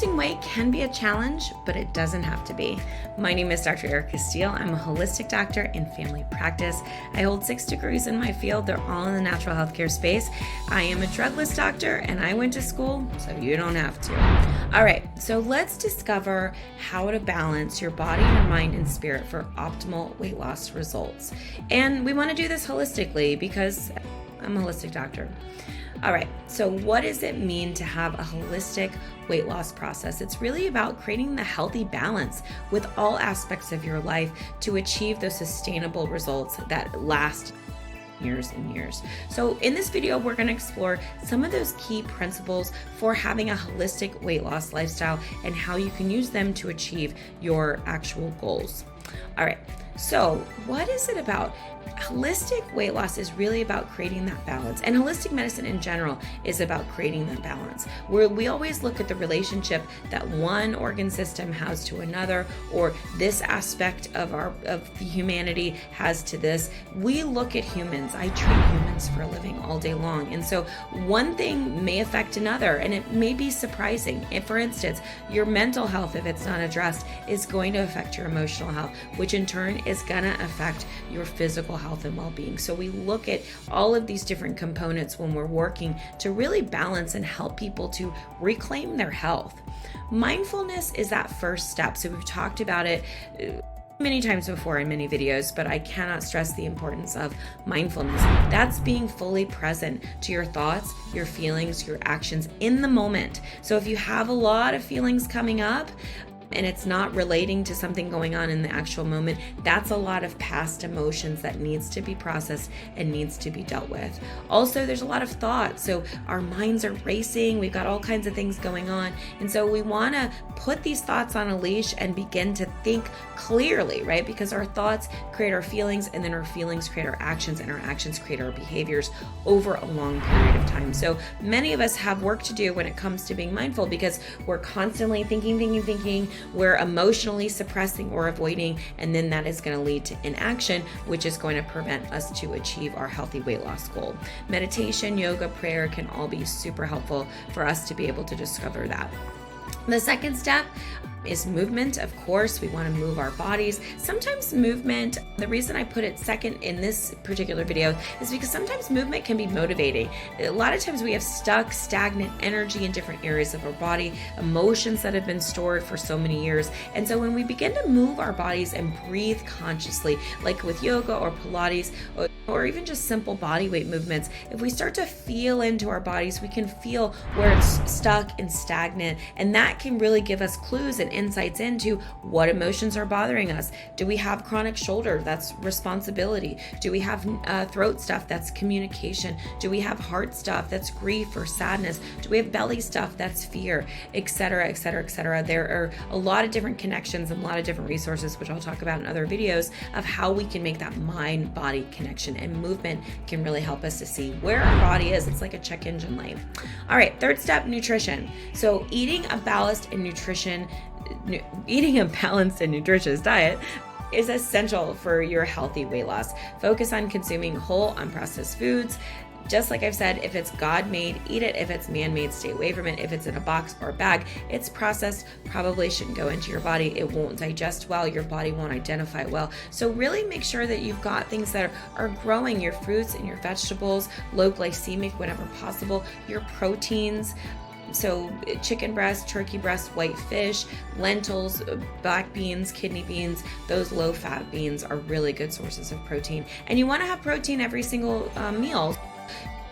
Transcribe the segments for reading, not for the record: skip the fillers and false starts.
Losing weight can be a challenge, but it doesn't have to be. My name is Dr. Erica Steele. I'm a holistic doctor in family practice. I hold 6 degrees in my field. They're all in the natural healthcare space. I am a drugless doctor and I went to school, so you don't have to. All right, so let's discover how to balance your body, your mind, and spirit for optimal weight loss results. And we want to do this holistically because I'm a holistic doctor. All right, so what does it mean to have a holistic weight loss process? It's really about creating the healthy balance with all aspects of your life to achieve those sustainable results that last years and years. So in this video, we're going to explore some of those key principles for having a holistic weight loss lifestyle and how you can use them to achieve your actual goals. All right, so what is it about? Holistic weight loss is really about creating that balance, and holistic medicine in general is about creating that balance, where we always look at the relationship that one organ system has to another, or this aspect of the humanity has to this. We look at humans. I treat humans for a living all day long, and so one thing may affect another, and it may be surprising. If, for instance, your mental health, if it's not addressed, is going to affect your emotional health, which in turn is going to affect your physical health and well-being. So we look at all of these different components when we're working to really balance and help people to reclaim their health. Mindfulness is that first step. So we've talked about it many times before in many videos, but I cannot stress the importance of mindfulness. That's being fully present to your thoughts, your feelings, your actions in the moment. So if you have a lot of feelings coming up, and it's not relating to something going on in the actual moment, that's a lot of past emotions that needs to be processed and needs to be dealt with. Also, there's a lot of thought. So our minds are racing. We've got all kinds of things going on. And so we want to put these thoughts on a leash and begin to think clearly, right? Because our thoughts create our feelings, and then our feelings create our actions, and our actions create our behaviors over a long period of time. So many of us have work to do when it comes to being mindful, because we're constantly thinking. We're emotionally suppressing or avoiding, and then that is going to lead to inaction, which is going to prevent us to achieve our healthy weight loss goal. Meditation, yoga, prayer can all be super helpful for us to be able to discover that. The second step is movement. Of course, we want to move our bodies. Sometimes movement, the reason I put it second in this particular video is because sometimes movement can be motivating. A lot of times we have stuck, stagnant energy in different areas of our body, emotions that have been stored for so many years. And so when we begin to move our bodies and breathe consciously, like with yoga or Pilates, or even just simple body weight movements, if we start to feel into our bodies, we can feel where it's stuck and stagnant, and that can really give us clues and insights into what emotions are bothering us. Do we have chronic shoulder? That's responsibility. Do we have throat stuff? That's communication. Do we have heart stuff? That's grief or sadness. Do we have belly stuff? That's fear, etc., etc., etc. There are a lot of different connections and a lot of different resources, which I'll talk about in other videos, of how we can make that mind-body connection, and movement can really help us to see where our body is. It's like a check engine light. All right, third step, nutrition. So eating a balanced and nutritious diet is essential for your healthy weight loss. Focus on consuming whole, unprocessed foods. Just like I've said, if it's God-made, eat it. If it's man-made, stay away from it. If it's in a box or a bag, it's processed, probably shouldn't go into your body. It won't digest well. Your body won't identify well. So really make sure that you've got things that are growing, your fruits and your vegetables, low glycemic whenever possible, your proteins. So chicken breast, turkey breast, white fish, lentils, black beans, kidney beans, those low-fat beans are really good sources of protein. And you want to have protein every single meal.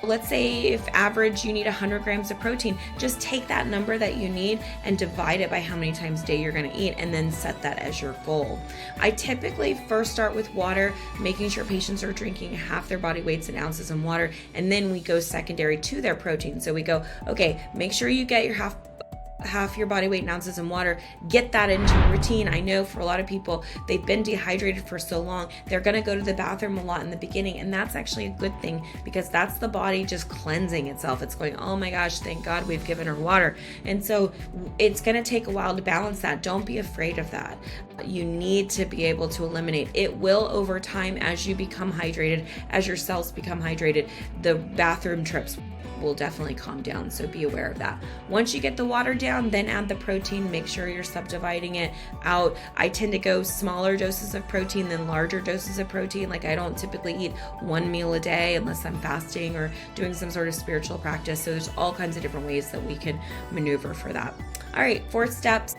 Let's say if average you need 100 grams of protein, just take that number that you need and divide it by how many times a day you're going to eat, and then set that as your goal. I typically first start with water, making sure patients are drinking half their body weights in ounces in water, and then we go secondary to their protein. So we go, okay, make sure you get your half your body weight in ounces in water, get that into a routine. I know for a lot of people, they've been dehydrated for so long, they're going to go to the bathroom a lot in the beginning, and that's actually a good thing, because that's the body just cleansing itself. It's going, oh my gosh, thank God we've given her water. And so it's going to take a while to balance that. Don't be afraid of that. You need to be able to eliminate. It will over time, as you become hydrated, as your cells become hydrated, the bathroom trips will definitely calm down. So be aware of that. Once you get the water down, then add the protein. Make sure you're subdividing it out. I tend to go smaller doses of protein than larger doses of protein. Like, I don't typically eat one meal a day unless I'm fasting or doing some sort of spiritual practice. So there's all kinds of different ways that we can maneuver for that. All right, 4 steps.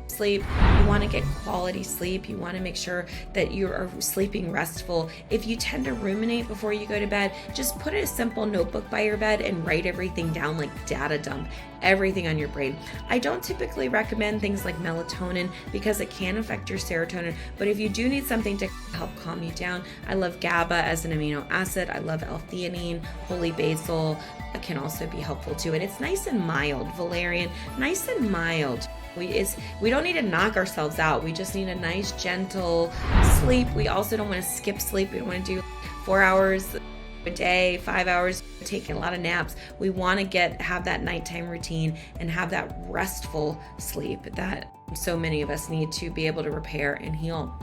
Sleep. You want to get quality sleep. You want to make sure that you are sleeping restful. If you tend to ruminate before you go to bed, just put a simple notebook by your bed and write everything down, like data dump everything on your brain. I don't typically recommend things like melatonin because it can affect your serotonin, but if you do need something to help calm you down, I love GABA as an amino acid. I love L-theanine, holy basil. It can also be helpful too, and it's nice and mild. Valerian, nice and mild. We don't need to knock ourselves out. We just need a nice, gentle sleep. We also don't want to skip sleep. We don't want to do 4 hours a day, 5 hours, taking a lot of naps. We want to have that nighttime routine and have that restful sleep that so many of us need to be able to repair and heal.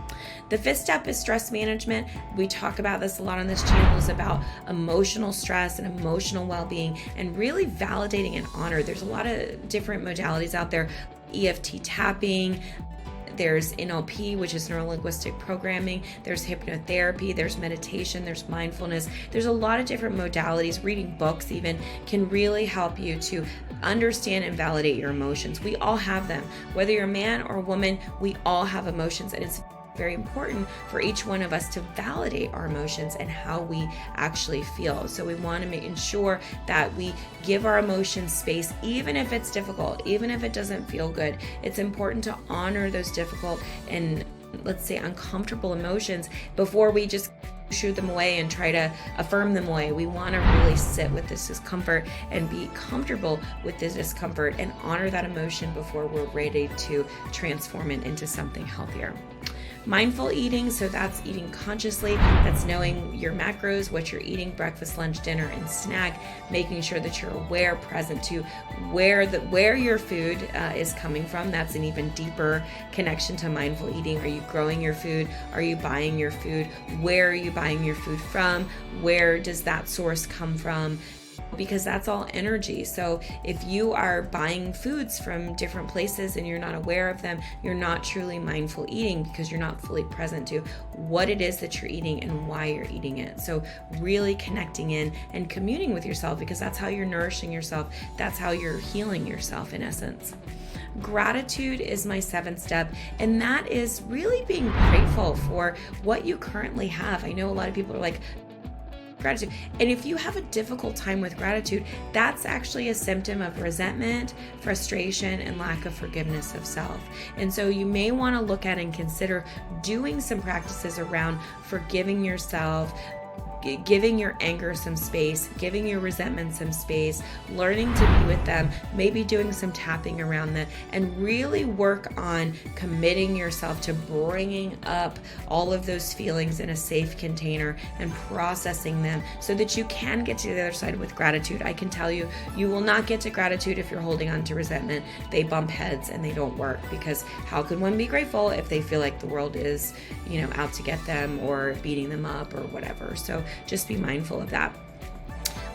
The 5th step is stress management. We talk about this a lot on this channel, is about emotional stress and emotional well-being and really validating and honor. There's a lot of different modalities out there. EFT tapping, there's NLP, which is neuro-linguistic programming, there's hypnotherapy, there's meditation, there's mindfulness. There's a lot of different modalities. Reading books even can really help you to understand and validate your emotions. We all have them. Whether you're a man or a woman, we all have emotions, and it's very important for each one of us to validate our emotions and how we actually feel. So we want to ensure that we give our emotions space, even if it's difficult, even if it doesn't feel good. It's important to honor those difficult and, let's say, uncomfortable emotions before we just shoo them away and try to affirm them away. We want to really sit with this discomfort and be comfortable with this discomfort and honor that emotion before we're ready to transform it into something healthier. Mindful eating, so that's eating consciously, that's knowing your macros, what you're eating, breakfast, lunch, dinner, and snack, making sure that you're aware, present to where your food is coming from. That's an even deeper connection to mindful eating. Are you growing your food? Are you buying your food? Where are you buying your food from? Where does that source come from? Because that's all energy. So if you are buying foods from different places and you're not aware of them, you're not truly mindful eating because you're not fully present to what it is that you're eating and why you're eating it. So really connecting in and communing with yourself, because that's how you're nourishing yourself. That's how you're healing yourself in essence. Gratitude is my 7th step, and that is really being grateful for what you currently have. I know a lot of people are like, gratitude. And if you have a difficult time with gratitude, that's actually a symptom of resentment, frustration, and lack of forgiveness of self. And so you may want to look at and consider doing some practices around forgiving yourself, giving your anger some space, giving your resentment some space, learning to be with them, maybe doing some tapping around that, and really work on committing yourself to bringing up all of those feelings in a safe container and processing them so that you can get to the other side with gratitude. I can tell you, you will not get to gratitude if you're holding on to resentment. They bump heads and they don't work, because how can one be grateful if they feel like the world is, out to get them or beating them up or whatever? So just be mindful of that.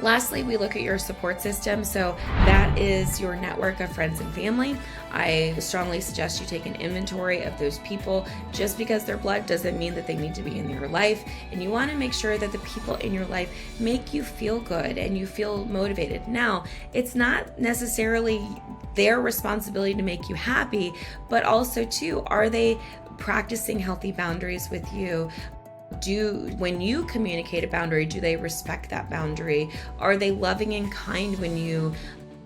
Lastly, we look at your support system. So that is your network of friends and family. I strongly suggest you take an inventory of those people. Just because they're blood doesn't mean that they need to be in your life. And you want to make sure that the people in your life make you feel good and you feel motivated. Now, it's not necessarily their responsibility to make you happy, but also too, are they practicing healthy boundaries with you? When you communicate a boundary, do they respect that boundary? Are they loving and kind when you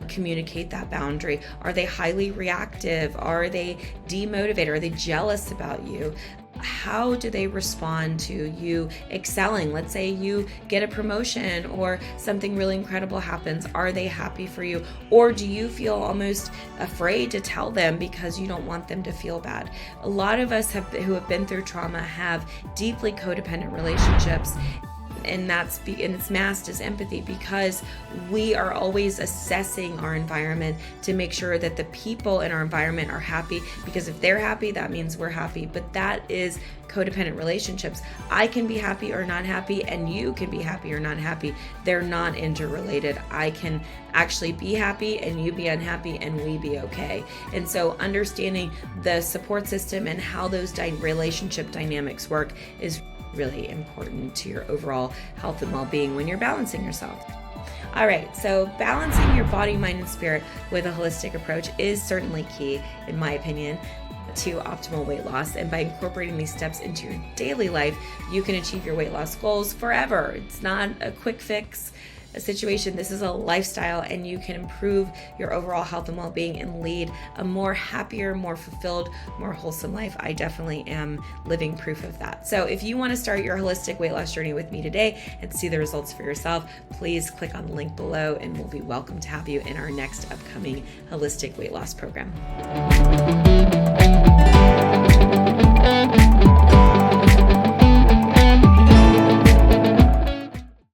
communicate that boundary? Are they highly reactive? Are they demotivated? Are they jealous about you? How do they respond to you excelling? Let's say you get a promotion or something really incredible happens. Are they happy for you? Or do you feel almost afraid to tell them because you don't want them to feel bad? A lot of us who have been through trauma have deeply codependent relationships. and it's masked as empathy because we are always assessing our environment to make sure that the people in our environment are happy, because if they're happy, that means we're happy. But that is codependent relationships. I can be happy or not happy, and you can be happy or not happy. They're not interrelated. I can actually be happy and you be unhappy and we be okay. And so understanding the support system and how those relationship dynamics work is really important to your overall health and well-being when you're balancing yourself. All right, so balancing your body, mind, and spirit with a holistic approach is certainly key, in my opinion, to optimal weight loss. And by incorporating these steps into your daily life, you can achieve your weight loss goals forever. It's not a quick fix situation. This is a lifestyle, and you can improve your overall health and well-being and lead a more happier, more fulfilled, more wholesome life. I definitely am living proof of that. So if you want to start your holistic weight loss journey with me today and see the results for yourself, please click on the link below and we'll be welcome to have you in our next upcoming holistic weight loss program.